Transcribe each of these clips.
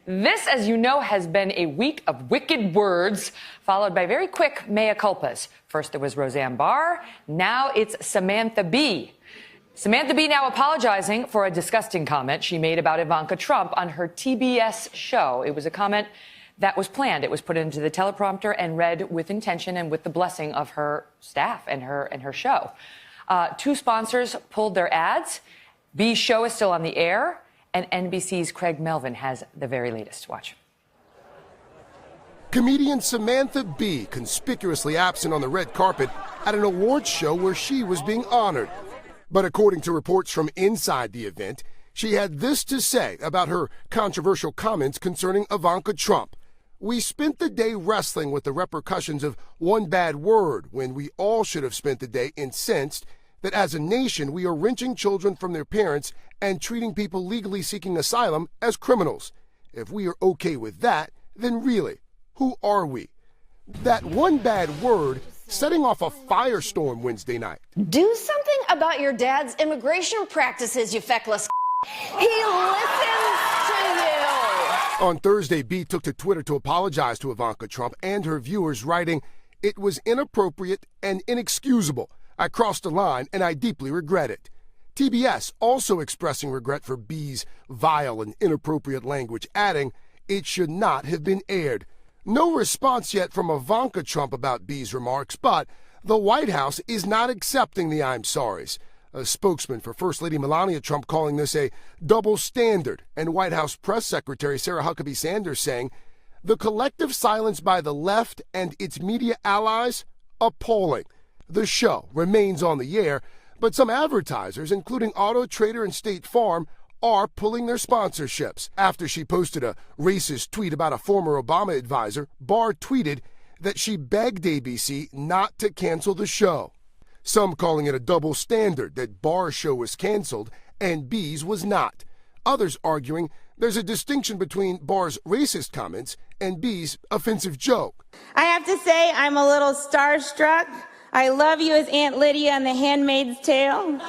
This, as you know, has been a week of wicked words, followed by very quick mea culpas. First there was Roseanne Barr, now it's Samantha Bee. Samantha Bee now apologizing for a disgusting comment she made about Ivanka Trump on her TBS show. It was a comment that was planned. It was put into the teleprompter and read with intention and with the blessing of her staff and her show. Two sponsors pulled their ads. Bee's show is still on the air, and NBC's Craig Melvin has the very latest. Watch. Comedian Samantha Bee conspicuously absent on the red carpet at an awards show where she was being honored. But according to reports from inside the event, she had this to say about her controversial comments concerning Ivanka Trump. "We spent the day wrestling with the repercussions of one bad word when we all should have spent the day incensed that as a nation we are wrenching children from their parents and treating people legally seeking asylum as criminals. If we are okay with that, then really, who are we?" That one bad word setting off a firestorm Wednesday night. Do something about your dad's immigration practices, you feckless. He listens to you. On Thursday, Bee took to Twitter to apologize to Ivanka Trump and her viewers, writing, "It was inappropriate and inexcusable. I crossed a line and I deeply regret it." TBS also expressing regret for Bee's vile and inappropriate language, adding, "It should not have been aired." No response yet from Ivanka Trump about Bee's remarks, but the White House is not accepting the I'm sorries. A spokesman for First Lady Melania Trump calling this a double standard, and White House Press Secretary Sarah Huckabee Sanders saying, "The collective silence by the left and its media allies, appalling." The show remains on the air, but some advertisers, including Auto Trader and State Farm, are pulling their sponsorships. After she posted a racist tweet about a former Obama advisor, Barr tweeted that she begged ABC not to cancel the show. Some calling it a double standard that Barr's show was canceled and Bee's was not. Others arguing there's a distinction between Barr's racist comments and Bee's offensive joke. I have to say I'm a little starstruck. I love you as Aunt Lydia in The Handmaid's Tale.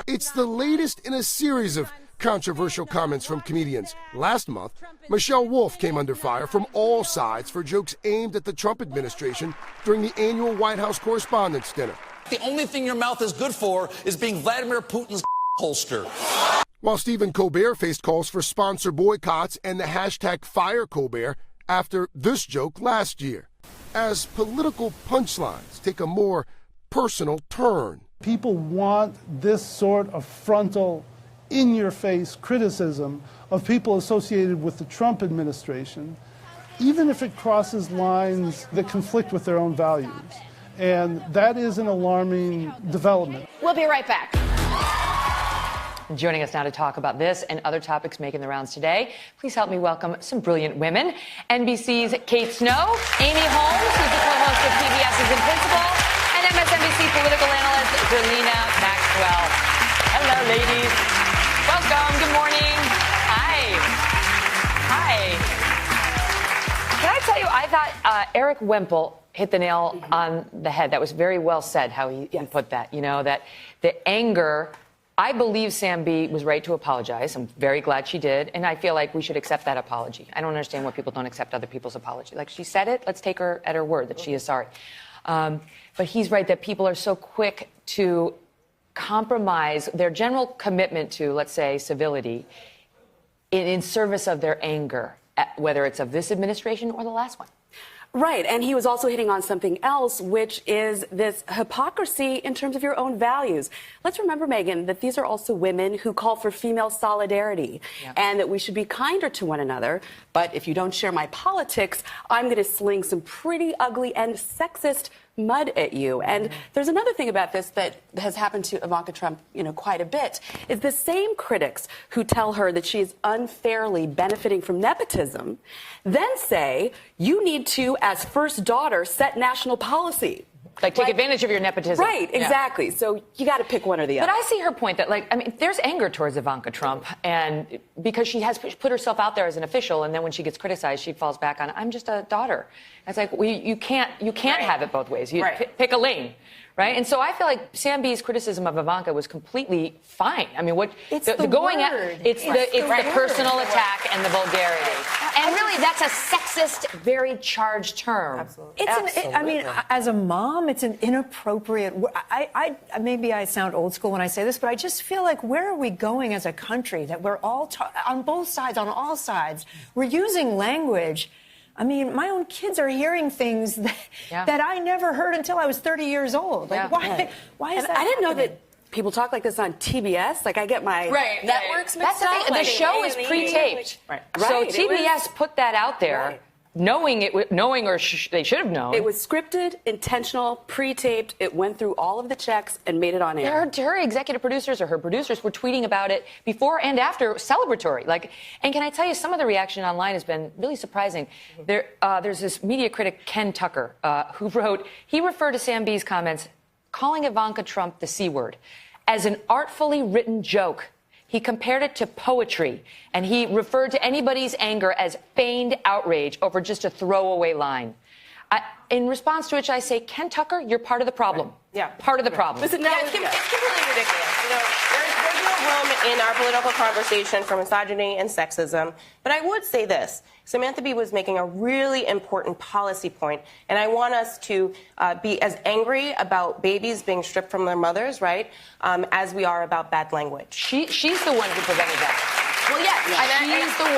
It's the latest in a series of controversial comments from comedians. Last month, Michelle Wolf came under fire from all sides for jokes aimed at the Trump administration during the annual White House Correspondents' Dinner. The only thing your mouth is good for is being Vladimir Putin's holster. While Stephen Colbert faced calls for sponsor boycotts and the hashtag #FireColbert after this joke last year. As political punchlines take a more personal turn. People want this sort of frontal, in-your-face criticism of people associated with the Trump administration, even if it crosses lines that conflict with their own values. And that is an alarming development. We'll be right back. Joining us now to talk about this and other topics making the rounds today, please help me welcome some brilliant women. NBC's Kate Snow, Amy Holmes, who's the co-host of PBS's In Principle, and MSNBC political analyst Zerlina Maxwell. Hello, ladies. Welcome. Good morning. Hi. Can I tell you, I thought Eric Wemple hit the nail on the head. That was very well said, how he put that. You know, that the anger... I believe Sam Bee was right to apologize. I'm very glad she did. And I feel like we should accept that apology. I don't understand why people don't accept other people's apology. Like, she said it, let's take her at her word that she is sorry. But he's right that people are so quick to compromise their general commitment to, let's say, civility in service of their anger, whether it's of this administration or the last one. Right, and he was also hitting on something else, which is this hypocrisy in terms of your own values. Let's remember, Megyn, that these are also women who call for female solidarity and that we should be kinder to one another. But if you don't share my politics, I'm going to sling some pretty ugly and sexist mud at you. And there's another thing about this that has happened to Ivanka Trump, quite a bit, is the same critics who tell her that she is unfairly benefiting from nepotism then say you need to, as first daughter, set national policy. Like, take advantage of your nepotism. Right, exactly. Yeah. So you got to pick one or the other. But I see her point that, there's anger towards Ivanka Trump, and because she has put herself out there as an official, and then when she gets criticized, she falls back on, I'm just a daughter. And it's like, you can't have it both ways. You pick a lane. Right? And so I feel like Sam Bee's criticism of Ivanka was completely fine. I mean, it's the personal attack and the vulgarity. that's a sexist, very charged term. Absolutely. I mean, as a mom, it's an inappropriate. Maybe I sound old school when I say this, but I just feel like where are we going as a country that we're all on both sides, on all sides, we're using language. I mean, my own kids are hearing things that I never heard until I was 30 years old. Like, why is that? I didn't know that people talk like this on TBS. Like, I get my networks mixed That's the up. thing. The show is pre-taped. So TBS put that out there, knowing or they should have known. It was scripted, intentional, pre-taped. It went through all of the checks and made it on air. Her executive producers or her producers were tweeting about it before and after, celebratory. And can I tell you, some of the reaction online has been really surprising. There's this media critic, Ken Tucker, who wrote, he referred to Sam Bee's comments, calling Ivanka Trump the C word, as an artfully written joke. He compared it to poetry, and he referred to anybody's anger as feigned outrage over just a throwaway line. In response to which I say, Ken Tucker, you're part of the problem. Yeah. Part of the problem. Listen, it's completely ridiculous. You know, there's no room in our political conversation for misogyny and sexism. But I would say this. Samantha Bee was making a really important policy point, and I want us to be as angry about babies being stripped from their mothers, right, as we are about bad language. She's the one who prevented that. Well, yes,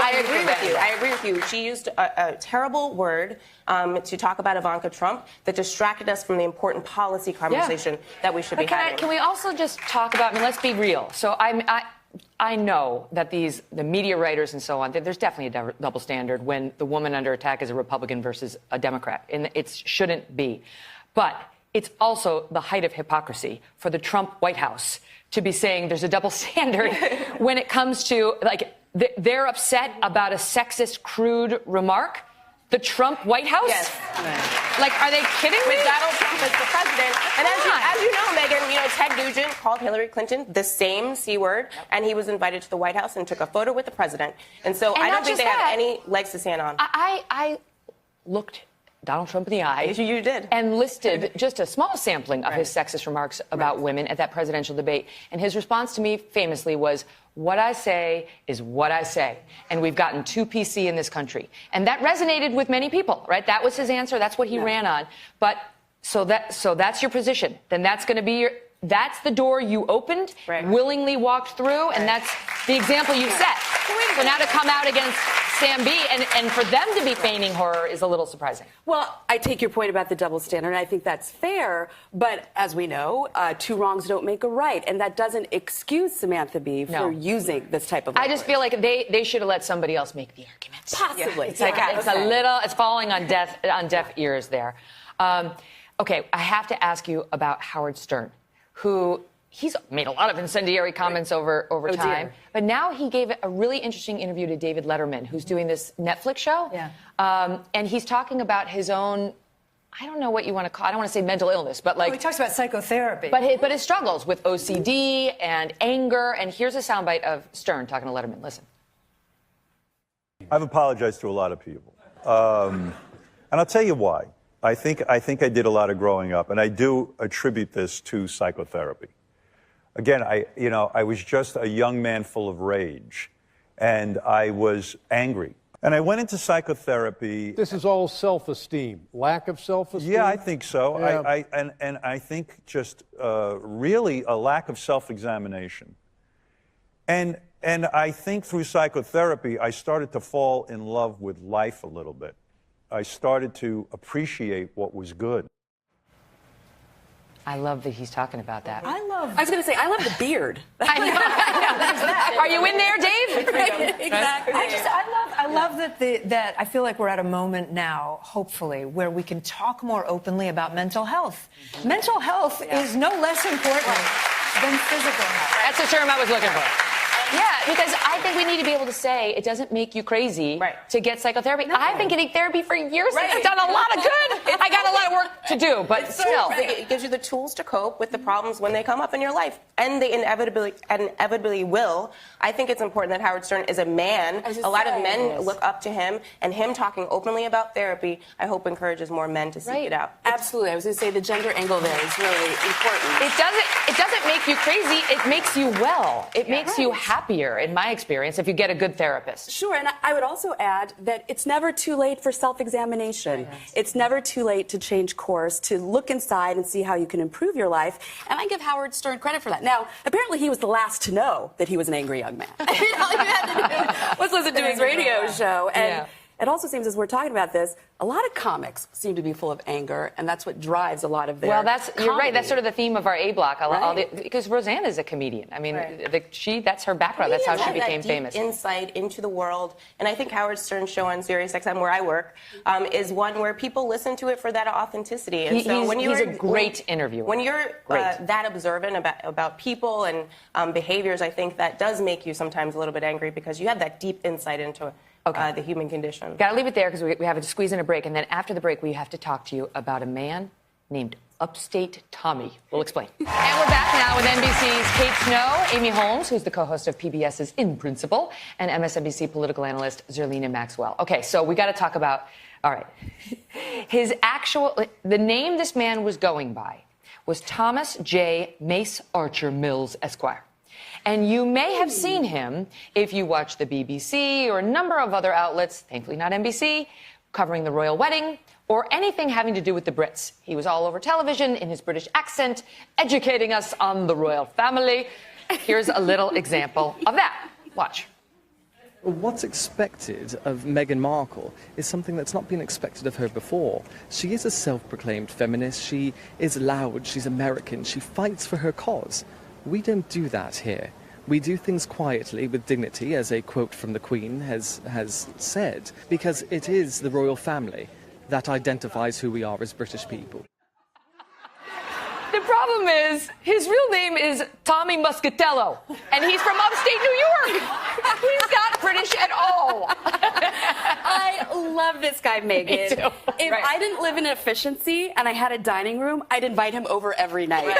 I agree with you. I agree with you. She used a terrible word to talk about Ivanka Trump that distracted us from the important policy conversation that we should be having. Can we also just talk about, let's be real. So I know that the media writers and so on, there's definitely a double standard when the woman under attack is a Republican versus a Democrat, and it shouldn't be. But it's also the height of hypocrisy for the Trump White House to be saying there's a double standard when it comes to, they're upset about a sexist, crude remark. The Trump White House? Yes. Are they kidding me? With Donald Trump as the president. And as you know, Megyn, Ted Nugent called Hillary Clinton the same C word, and he was invited to the White House and took a photo with the president. And so I don't think they have any legs to stand on. I looked Donald Trump in the eye. You did. And listed just a small sampling of his sexist remarks about women at that presidential debate. And his response to me famously was, what I say is what I say. And we've gotten too PC in this country. And that resonated with many people, right? That was his answer. That's what he ran on. But so that's your position. Then that's going to be that's the door you opened, willingly walked through, and that's the example you set. So now to come out against Sam Bee and for them to be feigning horror is a little surprising. Well, I take your point about the double standard, and I think that's fair. But as we know, two wrongs don't make a right, and that doesn't excuse Samantha Bee for using this type of language. I just feel like they should have let somebody else make the argument. Possibly. It's falling on deaf ears there. Okay, I have to ask you about Howard Stern, who he's made a lot of incendiary comments over time. But now he gave a really interesting interview to David Letterman, who's doing this Netflix show. And he's talking about his own, I don't know what you want to call it. I don't want to say mental illness, but he talks about psychotherapy. But his struggles with OCD and anger. And here's a soundbite of Stern talking to Letterman. Listen. I've apologized to a lot of people. And I'll tell you why. I think I did a lot of growing up, and I do attribute this to psychotherapy. Again, I was just a young man full of rage, and I was angry. And I went into psychotherapy. This is all self-esteem, lack of self-esteem? Yeah, I think so. Yeah. And I think just really a lack of self-examination. And I think through psychotherapy, I started to fall in love with life a little bit. I started to appreciate what was good. I love that he's talking about that. I was going to say, I love the beard. I know. Are you in there, Dave? Exactly. I love that I feel like we're at a moment now, hopefully, where we can talk more openly about mental health. Mental health is no less important than physical health. That's the term I was looking for. Yeah, because I think we need to be able to say it doesn't make you crazy to get psychotherapy. No. I've been getting therapy for years. It's done a lot of good. I got a lot of work to do, but still. It gives you the tools to cope with the problems when they come up in your life. And they inevitably will. I think it's important that Howard Stern is a man. A lot of men look up to him, and him talking openly about therapy, I hope encourages more men to seek it out. Absolutely. I was going to say the gender angle there is really important. It doesn't make you crazy. It makes you well. It makes you happy. happier, in my experience, if you get a good therapist. Sure, and I would also add that it's never too late for self-examination. Yes. It's never too late to change course, to look inside and see how you can improve your life. And I give Howard Stern credit for that. Now, apparently he was the last to know that he was an angry young man. All you had to do was listen to his radio show. And it also seems, as we're talking about this, a lot of comics seem to be full of anger, and that's what drives a lot of their you're right. That's sort of the theme of our A block. Because Roseanne is a comedian. I mean, that's her background. That's how she became famous. Insight into the world, and I think Howard Stern's show on SiriusXM, where I work, is one where people listen to it for that authenticity. And so he's a great interviewer. When you're that observant about people and behaviors, I think that does make you sometimes a little bit angry because you have that deep insight into the human condition. Got to leave it there because we have to squeeze in a break. And then after the break, we have to talk to you about a man named Upstate Tommy. We'll explain. And we're back now with NBC's Kate Snow, Amy Holmes, who's the co-host of PBS's In Principle, and MSNBC political analyst Zerlina Maxwell. Okay, so we got to talk about, all right, the name this man was going by was Thomas J. Mace Archer Mills, Esquire. And you may have seen him if you watch the BBC or a number of other outlets, thankfully not NBC, covering the royal wedding or anything having to do with the Brits. He was all over television in his British accent, educating us on the royal family. Here's a little example of that. Watch. What's expected of Meghan Markle is something that's not been expected of her before. She is a self-proclaimed feminist. She is loud. She's American. She fights for her cause. We don't do that here. We do things quietly with dignity, as a quote from the Queen has said, because it is the royal family that identifies who we are as British people. The problem is, his real name is Tommy Muscatello, and he's from upstate New York. He's not British at all. I love this guy, Megyn. If I didn't live in efficiency and I had a dining room, I'd invite him over every night.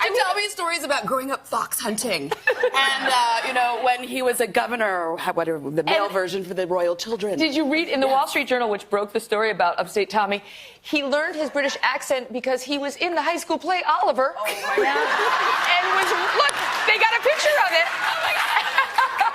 To tell me stories about growing up fox hunting and, when he was a governor, or whatever, the male version for the royal children. Did you read in the Wall Street Journal, which broke the story about Upstate Tommy, he learned his British accent because he was in the high school play Oliver. Oh, my God. And look, they got a picture of it. Oh, my God.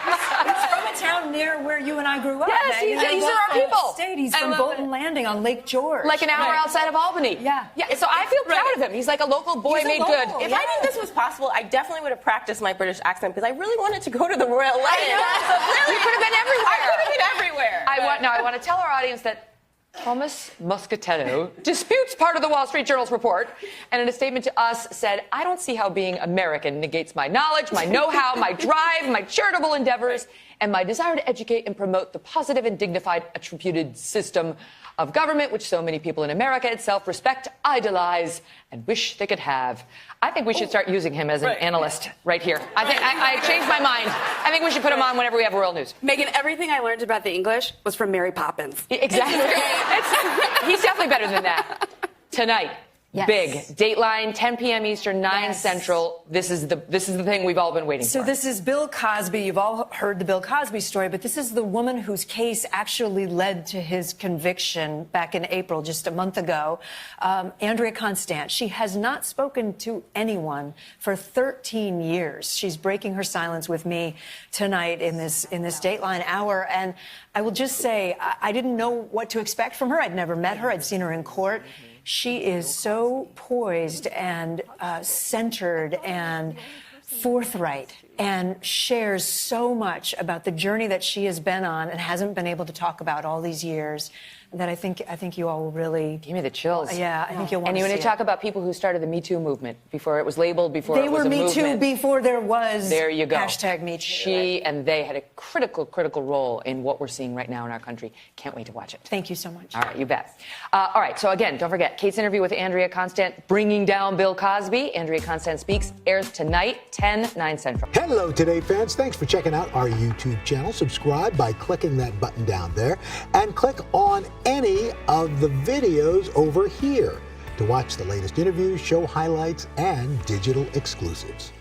He's from a town near where you and I grew up. Yes, these are our people. He's from Bolton Landing on Lake George. Like an hour outside of Albany. Yeah. So I feel proud of him. He's like a local boy made good. If I knew this was possible, I definitely would have practiced my British accent because I really wanted to go to the royal wedding. You could have been everywhere. I could have been everywhere. I want to tell our audience that Thomas Muscatello disputes part of the Wall Street Journal's report, and in a statement to us said, "I don't see how being American negates my knowledge, my know-how, my drive, my charitable endeavors, and my desire to educate and promote the positive and dignified attributed system of government which so many people in America itself respect, idolize, and wish they could have." I think we should start using him as an analyst right here. I changed my mind. I think we should put him on whenever we have royal news. Megyn, everything I learned about the English was from Mary Poppins. Exactly. He's definitely better than that. Tonight. Yes. Big. Dateline, 10 p.m. Eastern, 9 Central. This is the thing we've all been waiting for. So this is Bill Cosby. You've all heard the Bill Cosby story, but this is the woman whose case actually led to his conviction back in April, just a month ago. Andrea Constand. She has not spoken to anyone for 13 years. She's breaking her silence with me tonight in this Dateline hour. And I will just say, I didn't know what to expect from her. I'd never met her. I'd seen her in court. She is so poised and centered and forthright and shares so much about the journey that she has been on and hasn't been able to talk about all these years that I think you all will really give me the chills. Yeah, I think you'll want to see it. And you want to talk about people who started the Me Too movement before it was labeled, before it was a movement. They were Me Too before there was. There you go. Hashtag Me Too. She and they had a critical role in what we're seeing right now in our country. Can't wait to watch it. Thank you so much. All right, you bet. All right, so again, don't forget, Kate's interview with Andrea Constand, Bringing Down Bill Cosby. Andrea Constand Speaks airs tonight, 10, 9 Central. Hello, Today fans. Thanks for checking out our YouTube channel. Subscribe by clicking that button down there and click on any of the videos over here to watch the latest interviews, show highlights, and digital exclusives.